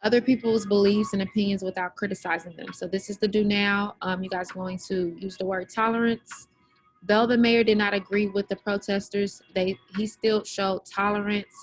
other people's beliefs and opinions without criticizing them. So this is the do now. You guys are going to use the word tolerance. Though the mayor did not agree with the protesters, he still showed tolerance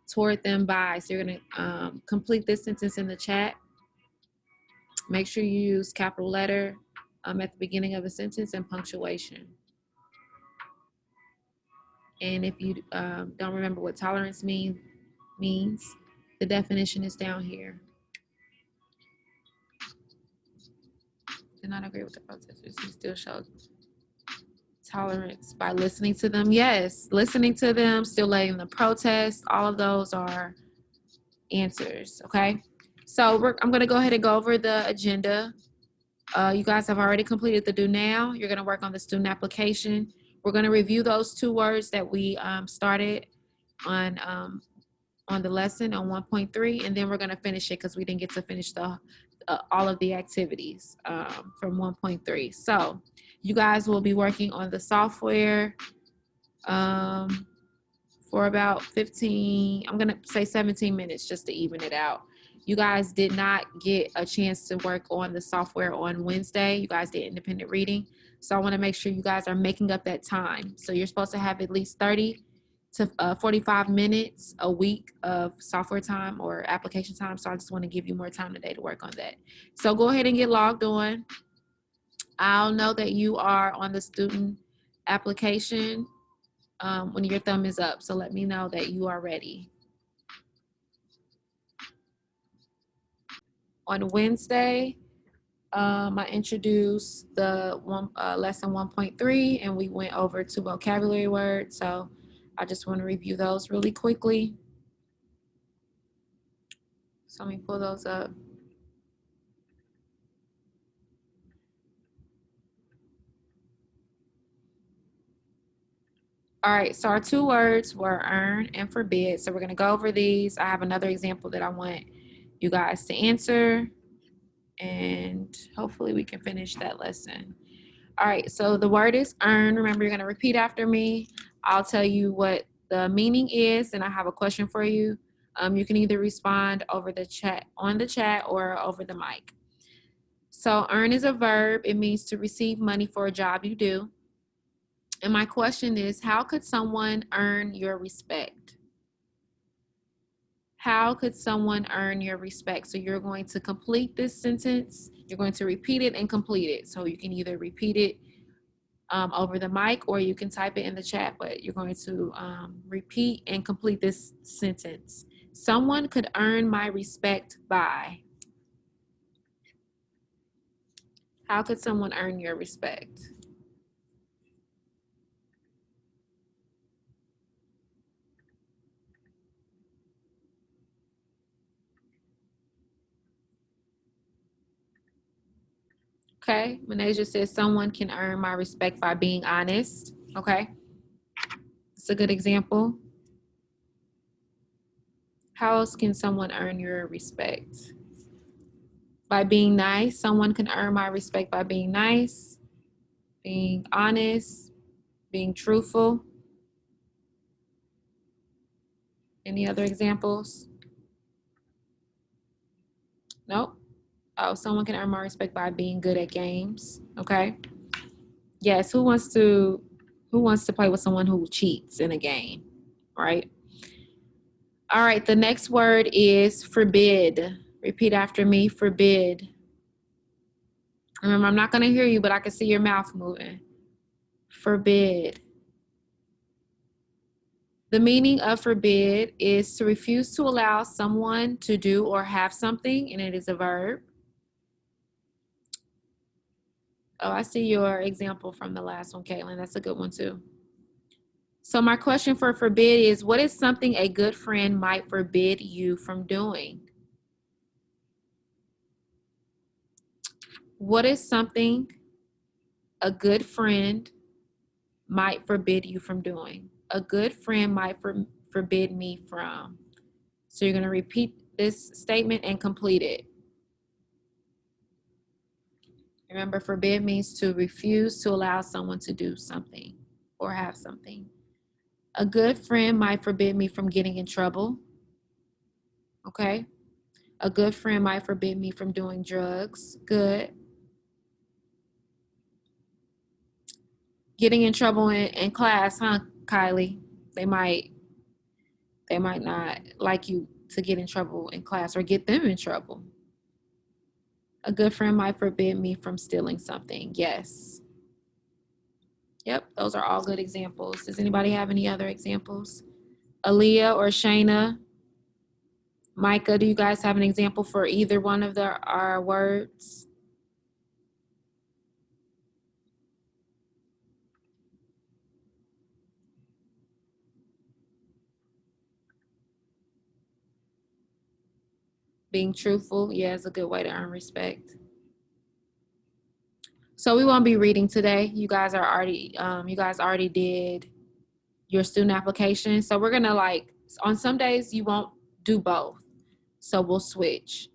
toward them by. So you're going to complete this sentence in the chat. Make sure you use capital letter at the beginning of a sentence and punctuation. And if you don't remember what tolerance means, the definition is down here. Did not agree with the protesters. He still showed tolerance by listening to them. Yes, listening to them, still letting them protest. All of those are answers, okay? So I'm going to go ahead and go over the agenda. You guys have already completed the do now. You're going to work on the student application. We're going to review those 2 words that we started on the lesson on 1.3, and then we're going to finish it because we didn't get to finish the all of the activities from 1.3. So you guys will be working on the software for about 15, I'm going to say 17 minutes just to even it out. You guys did not get a chance to work on the software on Wednesday. You guys did independent reading. So I want to make sure you guys are making up that time. So you're supposed to have at least 30 to 45 minutes a week of software time or application time. So I just want to give you more time today to work on that. So go ahead and get logged on. I'll know that you are on the student application when your thumb is up. So let me know that you are ready. On Wednesday, I introduced the lesson 1.3 and we went over 2 vocabulary words. So I just want to review those really quickly. So let me pull those up. All right, so our 2 words were earn and forbid. So we're going to go over these. I have another example that I want you guys to answer, and hopefully we can finish that lesson. All right, so the word is earn. Remember, you're going to repeat after me. I'll tell you what the meaning is, and I have a question for you. You can either respond over the chat, on the chat, or over the mic. So earn is a verb. It means to receive money for a job you do. And my question is, how could someone earn your respect? How could someone earn your respect? So you're going to complete this sentence. You're going to repeat it and complete it. So you can either repeat it over the mic or you can type it in the chat, but you're going to repeat and complete this sentence. Someone could earn my respect by. How could someone earn your respect? Okay, Manasia says someone can earn my respect by being honest. Okay, it's a good example. How else can someone earn your respect? By being nice. Someone can earn my respect by being nice, being honest, being truthful. Any other examples? Nope. Oh, someone can earn my respect by being good at games. Okay. Yes, who wants to play with someone who cheats in a game, right? All right, the next word is forbid. Repeat after me, forbid. Remember, I'm not going to hear you, but I can see your mouth moving. Forbid. The meaning of forbid is to refuse to allow someone to do or have something, and it is a verb. Oh, I see your example from the last one, Caitlin. That's a good one too. So my question for forbid is, what is something a good friend might forbid you from doing? What is something a good friend might forbid you from doing? A good friend might forbid me from. So you're going to repeat this statement and complete it. Remember, forbid means to refuse to allow someone to do something or have something. A good friend might forbid me from getting in trouble. Okay. A good friend might forbid me from doing drugs. Good. Getting in trouble in class, huh, Kylie? They might not like you to get in trouble in class or get them in trouble. A good friend might forbid me from stealing something. Yes. Yep, those are all good examples. Does anybody have any other examples? Aaliyah or Shayna? Micah, do you guys have an example for either one of our words? Being truthful, yeah, is a good way to earn respect. So we won't be reading today. You guys already did your student application. So we're gonna on some days you won't do both. So we'll switch.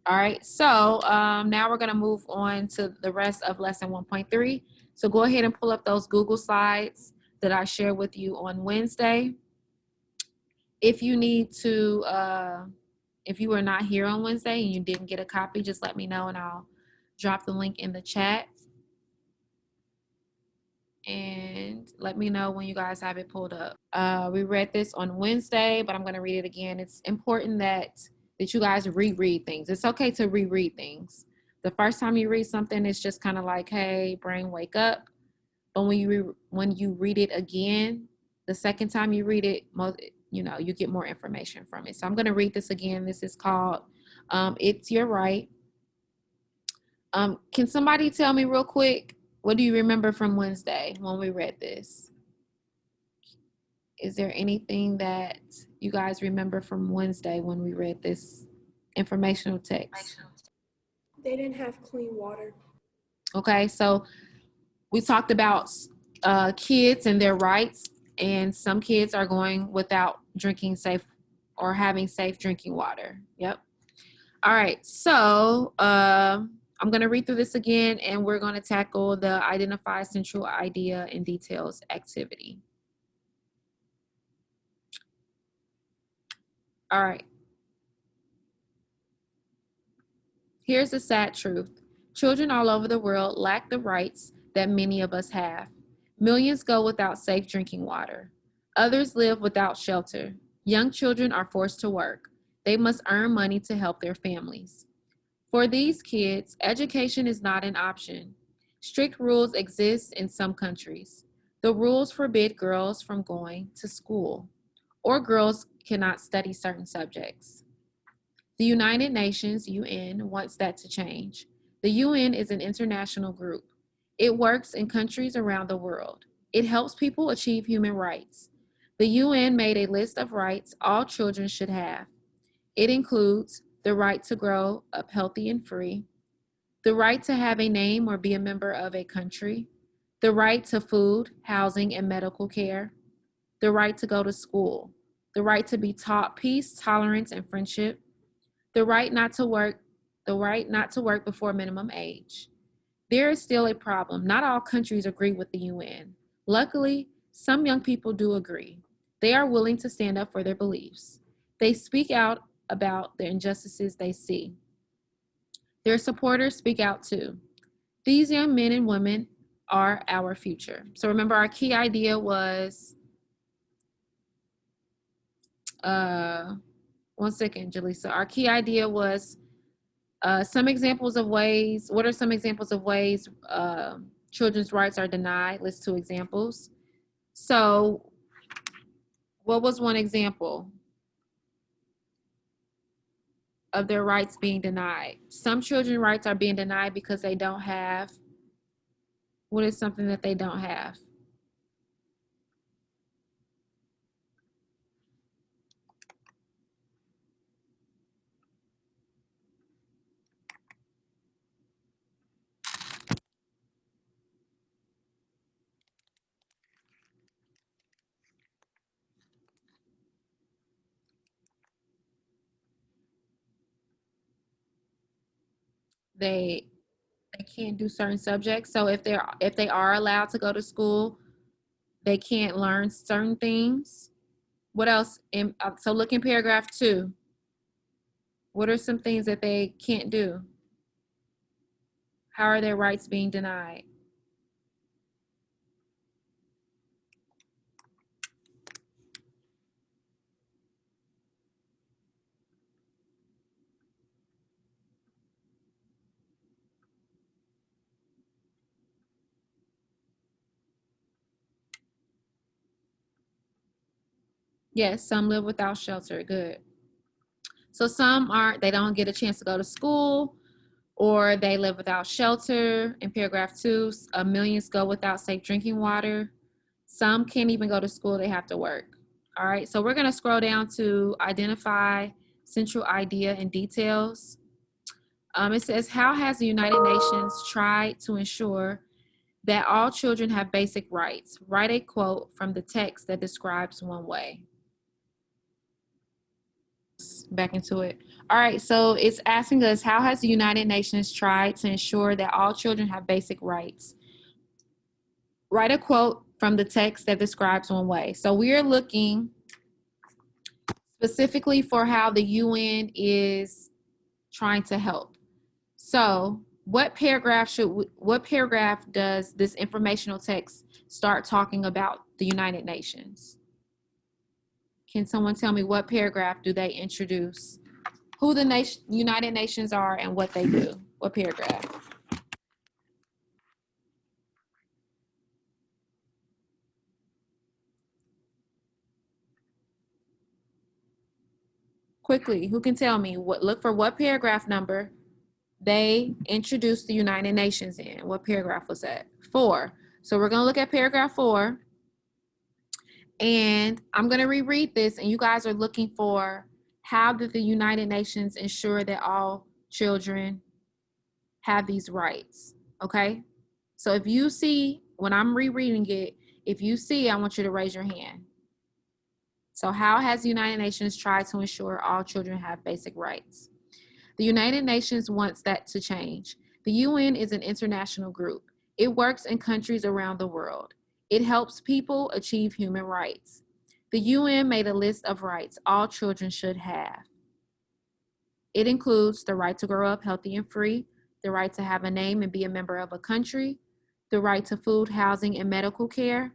All right. So now we're gonna move on to the rest of lesson 1.3. So go ahead and pull up those Google slides that I shared with you on Wednesday. If you need to, if you were not here on Wednesday and you didn't get a copy, just let me know and I'll drop the link in the chat. And let me know when you guys have it pulled up. We read this on Wednesday, but I'm going to read it again. It's important that you guys reread things. It's okay to reread things. The first time you read something, it's just kind of like, hey, brain, wake up. But when you read it again, the second time you read it, you get more information from it. So I'm going to read this again. This is called It's Your Right. Can somebody tell me real quick, what do you remember from Wednesday when we read this? Is there anything that you guys remember from Wednesday when we read this informational text? They didn't have clean water. Okay, so we talked about kids and their rights, and some kids are going without drinking safe or having safe drinking water. Yep. All right, so I'm going to read through this again, and we're going to tackle the identify central idea and details activity. All right. Here's the sad truth. Children all over the world lack the rights that many of us have. Millions go without safe drinking water. Others live without shelter. Young children are forced to work. They must earn money to help their families. For these kids, education is not an option. Strict rules exist in some countries. The rules forbid girls from going to school, or girls cannot study certain subjects. The United Nations, UN, wants that to change. The UN is an international group. It works in countries around the world. It helps people achieve human rights. The UN made a list of rights all children should have. It includes the right to grow up healthy and free, the right to have a name or be a member of a country, the right to food, housing, and medical care, the right to go to school, the right to be taught peace, tolerance, and friendship, the right not to work before minimum age. There is still a problem. Not all countries agree with the UN. Luckily, some young people do agree. They are willing to stand up for their beliefs. They speak out about the injustices they see. Their supporters speak out too. These young men and women are our future. So remember, our key idea was, one second, Jaleesa. Our key idea was some examples of ways. What are some examples of ways children's rights are denied? List two examples. So, what was one example of their rights being denied? Some children's rights are being denied because they don't have. What is something that they don't have? They can't do certain subjects. So if they are allowed to go to school, they can't learn certain things. What else? So look in paragraph 2. What are some things that they can't do? How are their rights being denied? Yes, some live without shelter. Good. So some aren't, they don't get a chance to go to school, or they live without shelter. In paragraph 2, millions go without safe drinking water. Some can't even go to school, they have to work. All right, so we're gonna scroll down to identify central idea and details. It says, how has the United Nations tried to ensure that all children have basic rights? Write a quote from the text that describes one way. Back into it. All right, so it's asking us, how has the United Nations tried to ensure that all children have basic rights? Write a quote from the text that describes one way. So we are looking specifically for how the UN is trying to help. So what paragraph does this informational text start talking about the United Nations? Can someone tell me what paragraph do they introduce who the United Nations are and what they do? What paragraph? Quickly, who can tell me look for what paragraph number they introduced the United Nations in? What paragraph was that? 4. So we're going to look at paragraph 4, and I'm going to reread this, and you guys are looking for, how did the United Nations ensure that all children have these rights? Okay? So if you see, when I'm rereading it, if you see, I want you to raise your hand. So how has the United Nations tried to ensure all children have basic rights? The United Nations wants that to change. The UN is an international group. It works in countries around the world. It helps people achieve human rights. The UN made a list of rights all children should have. It includes the right to grow up healthy and free, the right to have a name and be a member of a country, the right to food, housing, and medical care,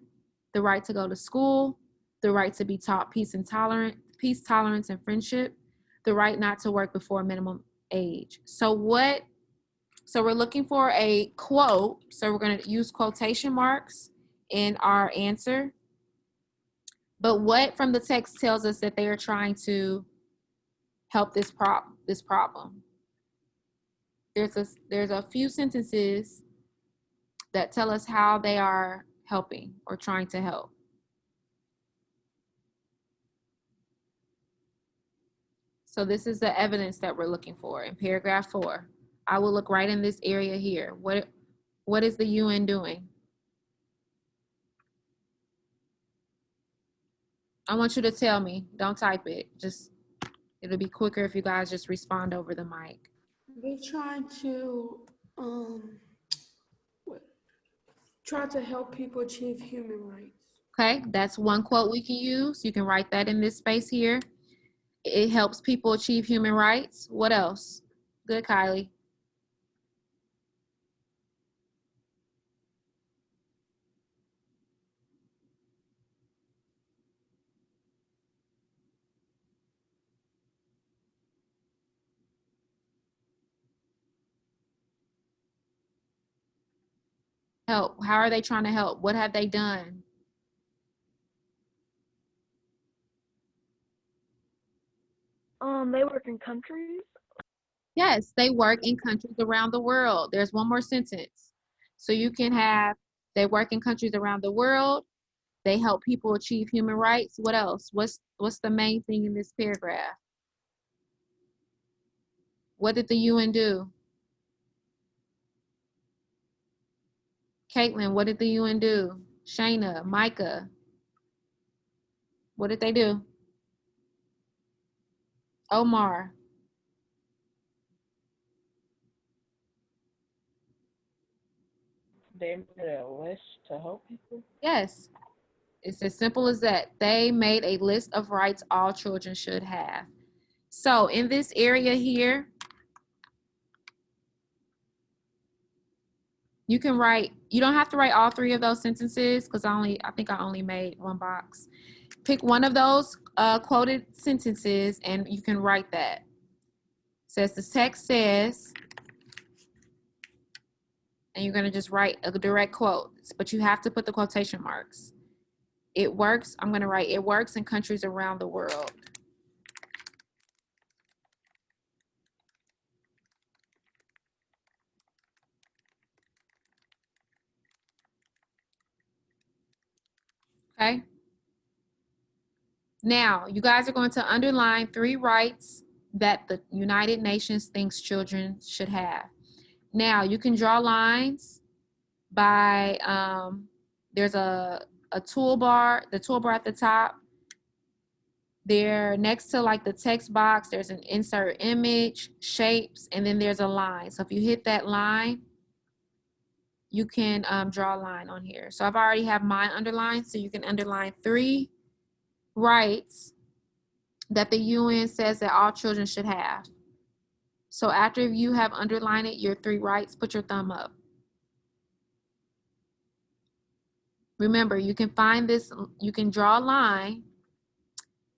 the right to go to school, the right to be taught peace, tolerance, and friendship, the right not to work before minimum age. So we're looking for a quote. So we're going to use quotation marks in our answer. But what from the text tells us that they are trying to help this problem? There's a few sentences that tell us how they are helping or trying to help. So this is the evidence that we're looking for in paragraph 4. I will look right in this area here. What is the UN doing? I want you to tell me. Don't type it. It'll be quicker if you guys just respond over the mic. They try to help people achieve human rights. Okay, that's one quote we can use. You can write that in this space here. It helps people achieve human rights. What else? Good, Kylie. Help. How are they trying to help? What have they done? They work in countries. Yes, they work in countries around the world. There's one more sentence. So you can have, they work in countries around the world. They help people achieve human rights. What else? What's the main thing in this paragraph? What did the UN do? Caitlin, what did the UN do? Shayna, Micah, what did they do? Omar. They made a list to help people. Yes, it's as simple as that. They made a list of rights all children should have. So in this area here, you can write, you don't have to write all three of those sentences because I think I only made one box. Pick one of those quoted sentences and you can write that. It says the text says, and you're gonna just write a direct quote, but you have to put the quotation marks. It works, I'm gonna write, it works in countries around the world. Okay? Now, you guys are going to underline 3 rights that the United Nations thinks children should have. Now, you can draw lines by, there's a toolbar, the toolbar at the top. There, next to like the text box, there's an insert image, shapes, and then there's a line. So if you hit that line, you can draw a line on here. So I've already have mine underlined, so you can underline 3 rights that the UN says that all children should have. So after you have underlined it, your 3 rights, put your thumb up. Remember, you can find this, you can draw a line.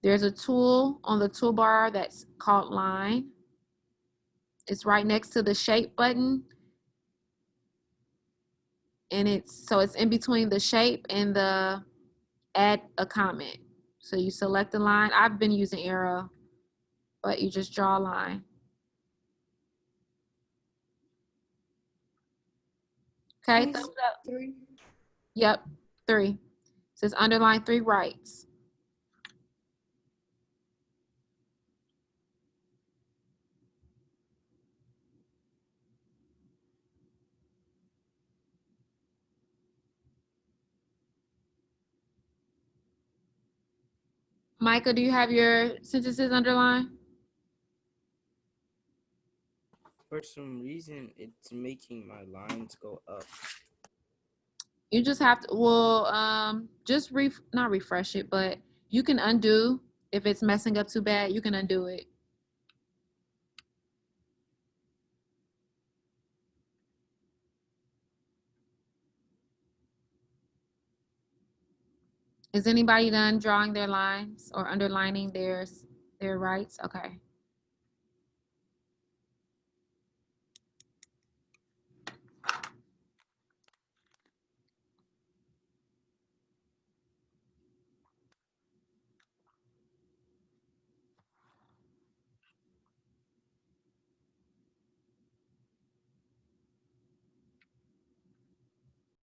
There's a tool on the toolbar that's called line. It's right next to the shape button. And it's in between the shape and the add a comment. So you select the line. I've been using arrow, but you just draw a line. Okay, Please, thumbs up. 3. Yep, 3. It says underline 3 rights. Micah, do you have your sentences underlined? For some reason, it's making my lines go up. You just have to, well, just not refresh it, but you can undo if it's messing up too bad. You can undo it. Is anybody done drawing their lines or underlining their rights? Okay.